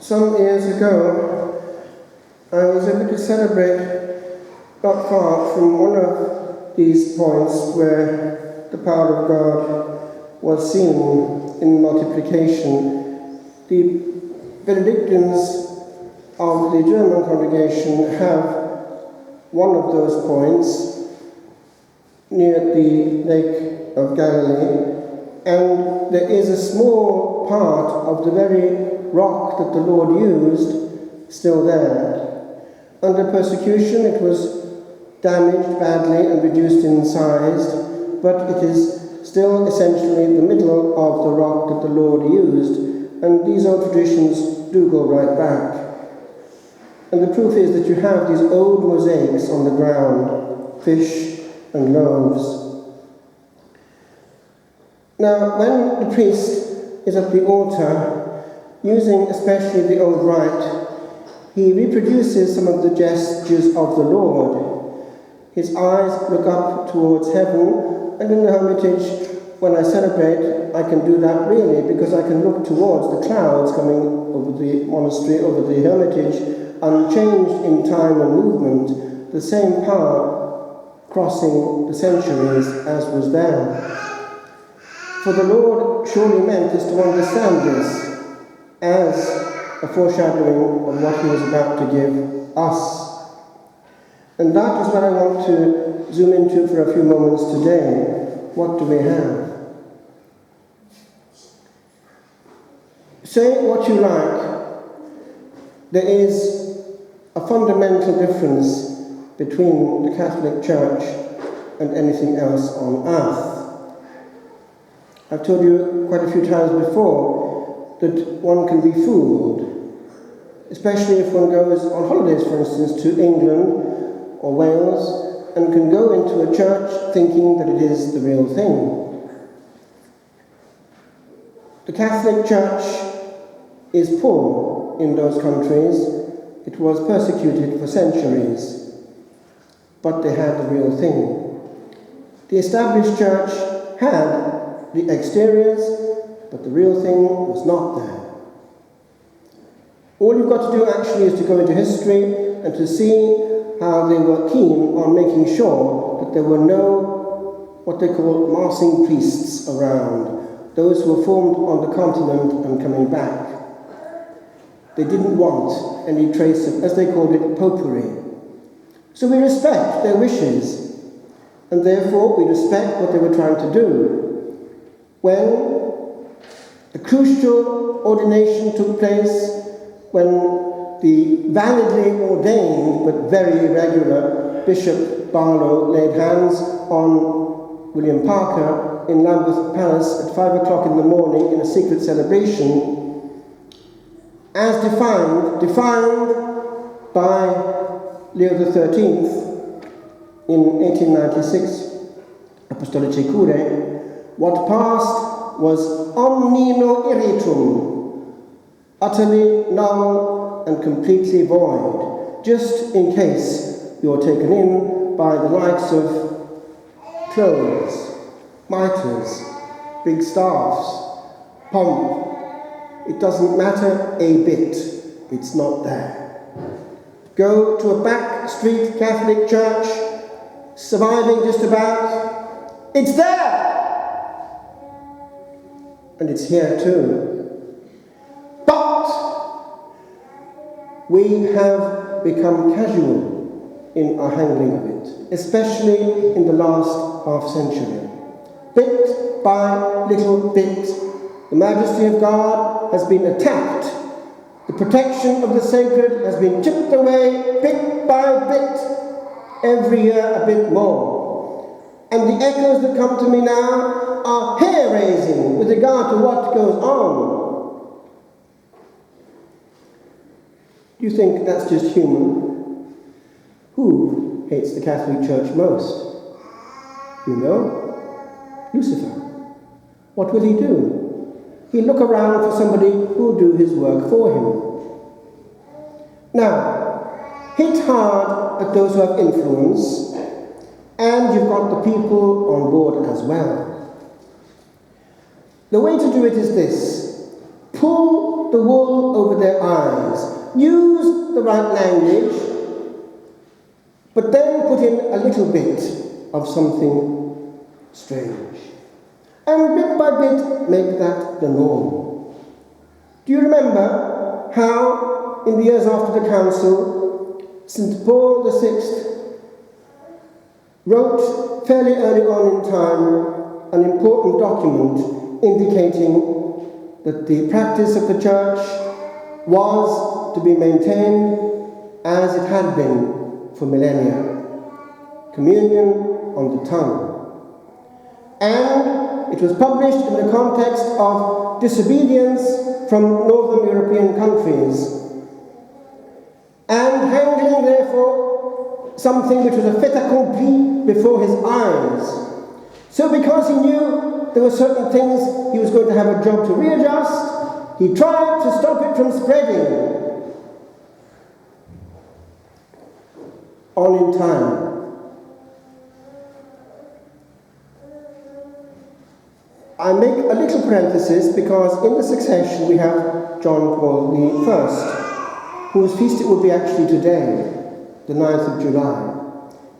Some years ago, I was able to celebrate not far from one of these points where the power of God was seen in multiplication. The Benedictines of the German congregation have one of those points near the Lake of Galilee, and there is a small part of the very rock that the Lord used still there. Under persecution it was damaged badly and reduced in size, but it is still essentially the middle of the rock that the Lord used, and these old traditions do go right back. And the proof is that you have these old mosaics on the ground, fish and loaves. Now, when the priest is at the altar, using especially the old rite, he reproduces some of the gestures of the Lord. His eyes look up towards heaven, and in the hermitage, when I celebrate, I can do that really, because I can look towards the clouds coming over the monastery, over the hermitage, unchanged in time and movement, the same power crossing the centuries as was there. For the Lord surely meant us to understand this as a foreshadowing of what he was about to give us. And that is what I want to zoom into for a few moments today. What do we have? Say what you like, there is a fundamental difference between the Catholic Church and anything else on earth. I've told you quite a few times before that one can be fooled, especially if one goes on holidays, for instance, to England or Wales, and can go into a church thinking that it is the real thing. The Catholic Church is poor in those countries. It was persecuted for centuries, but they had the real thing. The established church had the exteriors, but the real thing was not there. All you've got to do actually is to go into history and to see how they were keen on making sure that there were no, what they call, marsing priests around, those who were formed on the continent and coming back. They didn't want any trace of, as they called it, popery. So we respect their wishes, and therefore we respect what they were trying to do. When the crucial ordination took place, when the validly ordained but very irregular Bishop Barlow laid hands on William Parker in Lambeth Palace at 5 o'clock in the morning in a secret celebration, as defined by Leo XIII in 1896, Apostolicae Curae, what passed was omnino iritum, utterly null and completely void, just in case you're taken in by the likes of clothes, mitres, big staffs, pomp. It doesn't matter a bit, it's not there. Go to a back street Catholic church, surviving just about, it's there! And it's here too. But we have become casual in our handling of it, especially in the last half century. Bit by little bit, the majesty of God has been attacked. The protection of the sacred has been chipped away bit by bit, every year a bit more. And the echoes that come to me now are hair-raising with regard to what goes on. Do you think that's just human? Who hates the Catholic Church most? You know? Lucifer. What will he do? He'll look around for somebody who'll do his work for him. Now, hit hard at those who have influence, and you've got the people on board as well. The way to do it is this: pull the wool over their eyes, use the right language, but then put in a little bit of something strange. And bit by bit make that the norm. Do you remember how, in the years after the Council, St. Paul VI wrote fairly early on in time an important document indicating that the practice of the Church was to be maintained as it had been for millennia. Communion on the tongue. And it was published in the context of disobedience from Northern European countries, and handling, therefore, something which was a fait accompli before his eyes. So because he knew there were certain things he was going to have a job to readjust, he tried to stop it from spreading. On in time. I make a little parenthesis because in the succession we have John Paul I, whose feast it would be actually today, the 9th of July.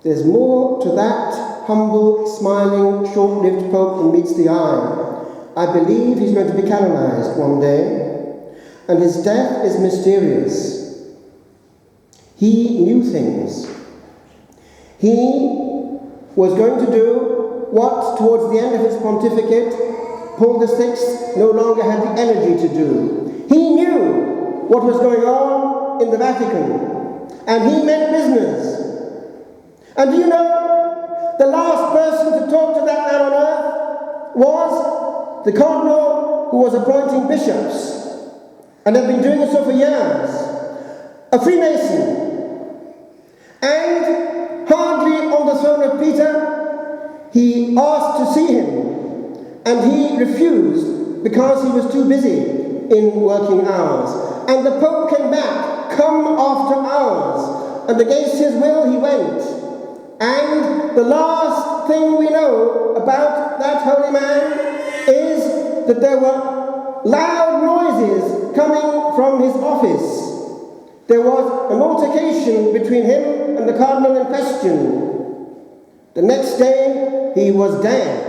There's more to that humble, smiling, short-lived Pope than meets the eye. I believe he's going to be canonized one day, and his death is mysterious. He knew things. He was going to do what, towards the end of his pontificate, Paul VI no longer had the energy to do. He knew what was going on in the Vatican, and he meant business. And do you know, the last person to talk to that man on earth was the cardinal who was appointing bishops, and had been doing so for years, a Freemason. And hardly on the throne of Peter, he asked to see him, and he refused because he was too busy in working hours. And the Pope came back, come after hours, and against his will he went. And the last thing we know about that holy man is that there were loud noises coming from his office. There was an altercation between him and the cardinal in question. The next day, he was dead.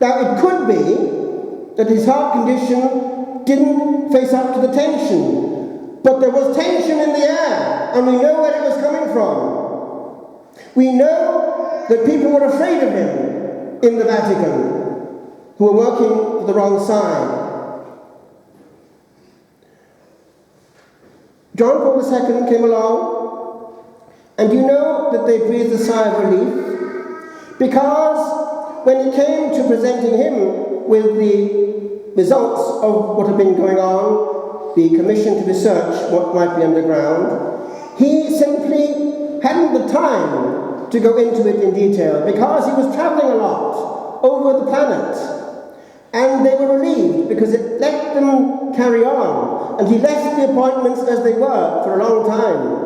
Now, it could be that his heart condition didn't face up to the tension, but there was tension in the air, and we know where it was coming from. We know that people were afraid of him in the Vatican, who were working for the wrong side. John Paul II came along, and you know that they breathed a sigh of relief, because when it came to presenting him with the results of what had been going on, the commission to research what might be underground, he simply hadn't the time to go into it in detail, because he was travelling a lot over the planet. And they were relieved because it let them carry on, and he left the appointments as they were for a long time.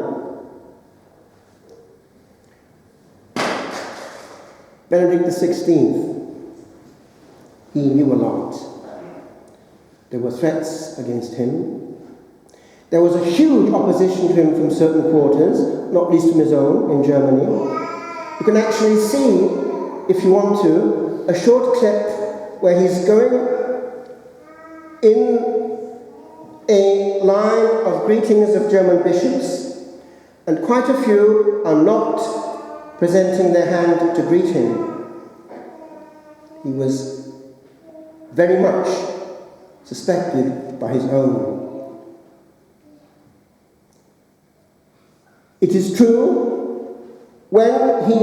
Benedict XVI, he knew a lot. There were threats against him. There was a huge opposition to him from certain quarters, not least from his own in Germany. You can actually see, if you want to, a short clip where he's going in a line of greetings of German bishops, and quite a few are not presenting their hand to greet him. He was very much suspected by his own. It is true, when he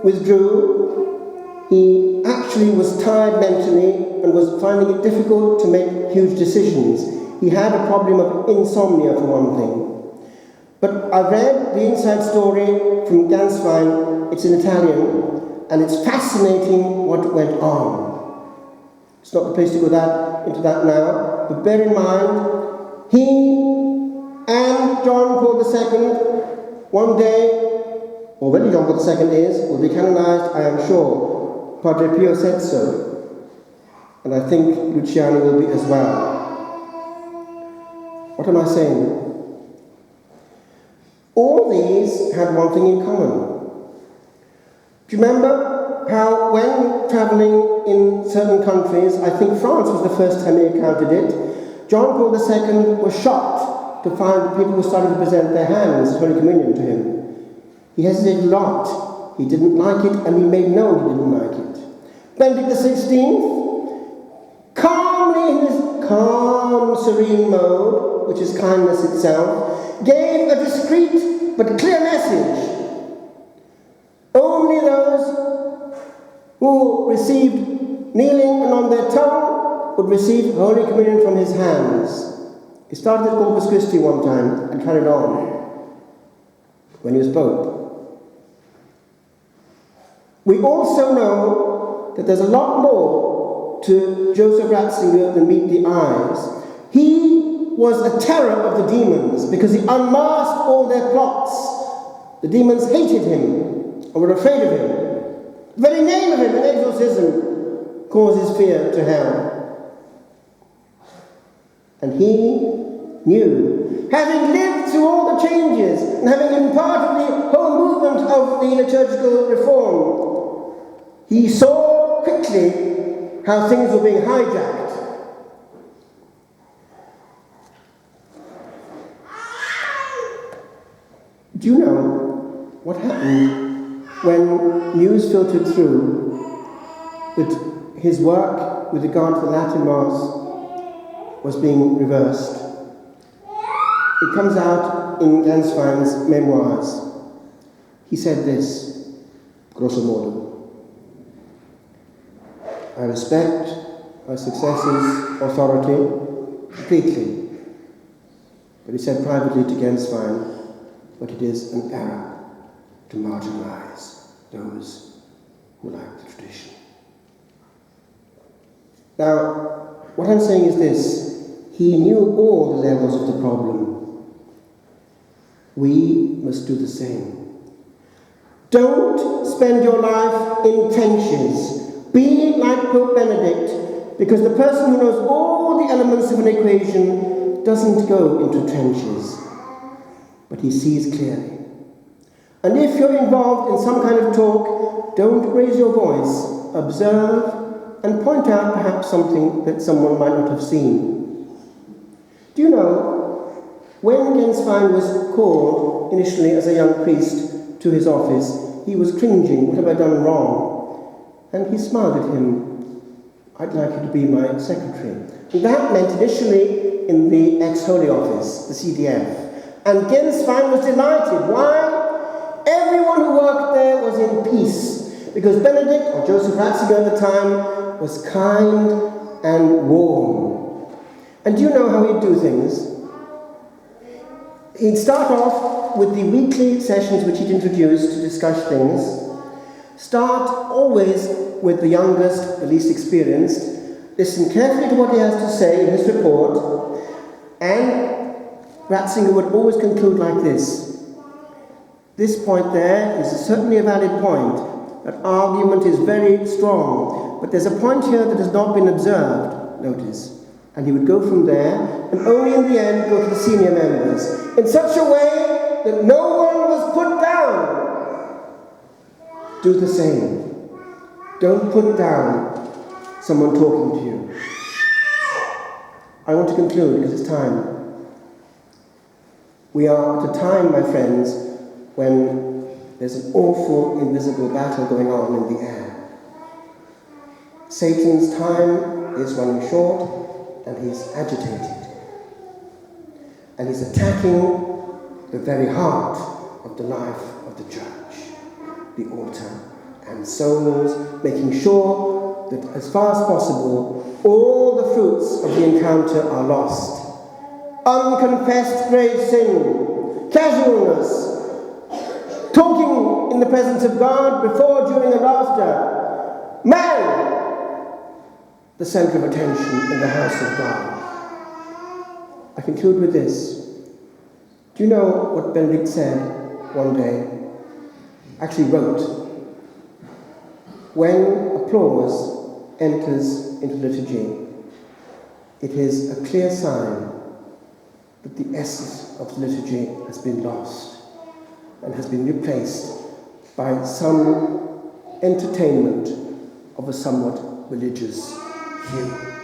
withdrew, he actually was tired mentally and was finding it difficult to make huge decisions. He had a problem of insomnia, for one thing. But I read the inside story from Ganswein. It's in Italian, and it's fascinating what went on. It's not the place to go into that now, but bear in mind, he and John Paul II, one day, already John Paul II will be canonized, I am sure. Padre Pio said so, and I think Luciano will be as well. What am I saying? All these had one thing in common. Do you remember how when travelling in certain countries, I think France was the first time he encountered it, John Paul II was shocked to find that people were starting to present their hands as Holy Communion to him. He hesitated a lot. He didn't like it, and he made known he didn't like it. Benedict XVI, calmly in his calm, serene mode, which is kindness itself, gave a discreet but clear message. Only those who received kneeling and on their tongue would receive Holy Communion from his hands. He started at Corpus Christi one time and carried on when he was Pope. We also know that there's a lot more to Joseph Ratzinger than meet the eyes. He was a terror of the demons because he unmasked all their plots. The demons hated him or were afraid of him. The very name of him, an exorcism, causes fear to hell. And he knew, having lived through all the changes and having been part of the whole movement of the liturgical reform, he saw quickly how things were being hijacked. Do you know what happened when news filtered through that his work with regard to the Latin Mass was being reversed? It comes out in Ganswein's memoirs. He said this, grosso modo: I respect my successor's authority completely. But he said privately to Ganswein, but it is an error to marginalize those who like the tradition. Now, what I'm saying is this: he knew all the levels of the problem. We must do the same. Don't spend your life in trenches. Be like Pope Benedict, because the person who knows all the elements of an equation doesn't go into trenches, but he sees clearly. And if you're involved in some kind of talk, don't raise your voice. Observe and point out perhaps something that someone might not have seen. Do you know, when Ganswein was called initially as a young priest to his office, he was cringing. What have I done wrong? And he smiled at him. I'd like you to be my secretary. And that meant initially in the ex-holy office, the CDF. And Ganswein was delighted. Why? Everyone who worked there was in peace, because Benedict, or Joseph Ratzinger at the time, was kind and warm. And do you know how he'd do things? He'd start off with the weekly sessions which he'd introduced to discuss things. Start always with the youngest, the least experienced. Listen carefully to what he has to say in his report. And Ratzinger would always conclude like this: this point there is certainly a valid point. That argument is very strong. But there's a point here that has not been observed, notice. And he would go from there, and only in the end go to the senior members, in such a way that no one was put down. Do the same. Don't put down someone talking to you. I want to conclude because it's time. We are at a time, my friends, when there's an awful invisible battle going on in the air. Satan's time is running short, and he's agitated. And he's attacking the very heart of the life of the church, the altar, and souls, making sure that as far as possible, all the fruits of the encounter are lost. Unconfessed grave sin, casualness, talking in the presence of God before, during, and after. Man, the center of attention in the house of God. I conclude with this. Do you know what Benedict said one day? Actually wrote. When applause enters into liturgy, it is a clear sign that the essence of the liturgy has been lost and has been replaced by some entertainment of a somewhat religious hue.